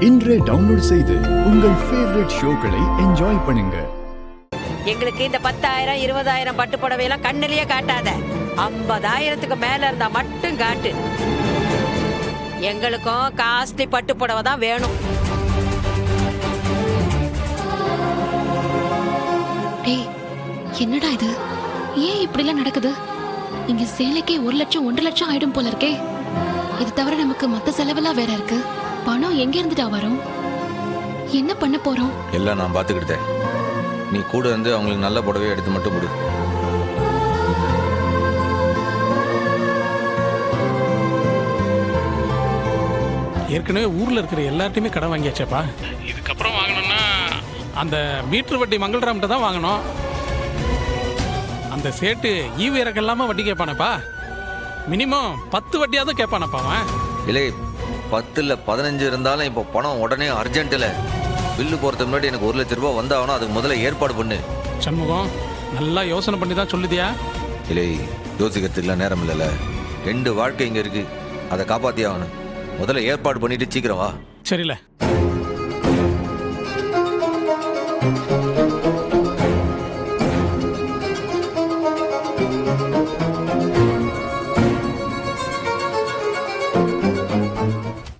இன்றே டவுன்லோட் செய்து உங்கள் ஃபேவரட் ஷோக்களை என்ஜாய் பண்ணுங்க. எங்களுக்கு இந்த 10,000 20,000 பட்டு புடவையெல்லாம் கண்ணிலேயே காட்டாத. 50,000க்கு மேல இருந்தா மட்டும் காட்டு. எங்களுக்கும் காஸ்ட்லி பட்டு புடவை தான் வேணும். டேய், என்னடா இது? ஏன் இப்படிலாம் நடக்குது? இங்க சேலைக்கே 1 லட்சம் 1.5 லட்சம் ஆயிடும் போல இருக்கே. இது தவிர நமக்கு மத்த செலவெல்லாம் வேற இருக்கு. பணம் எங்க இருந்துட்டா வரும்? என்ன பண்ண போறோம்? எல்லாம் நான் பாத்துக்கிட்டேன். நீ கூட இருந்து அவங்களுக்கு நல்ல புடவையை எடுத்து மட்டும் கொடு. ஏற்கனவே ஊர்ல இருக்கிற எல்லார்ட்டையுமே கடன் வாங்கியாச்சேப்பா. இதுக்கப்புறம் வாங்கணும்னா அந்த மீட்டர் வட்டி மங்கள்ராம்கிட்ட தான் வாங்கணும். அந்த சேட்டு ஈவு இறக்கல்லாம வட்டி கேட்பானப்பா. மினிமம் 10 வட்டியாவது கேட்பானப்பா அவன். இல்லை 10 இல்ல 15 இருந்தாலும் இப்போ பணம் உடனே அர்ஜென்ட்ல பில்லு போறதுக்கு முன்னாடி எனக்கு 1 லட்சம் ரூபாய் வந்தாகணும். அதுக்கு முதல்ல ஏற்பாடு பண்ணு. சண்முகம், நல்லா யோசனை பண்ணி தான் சொல்லுதியா? இல்லை யோசிக்கிறதுக்குலாம் நேரம் இல்லைல்ல. 2 வாழ்க்கை இங்க இருக்கு, அதை காப்பாத்தி ஆகணும். முதல்ல ஏற்பாடு பண்ணிட்டு சீக்கிரம் வா. சரியில்ல.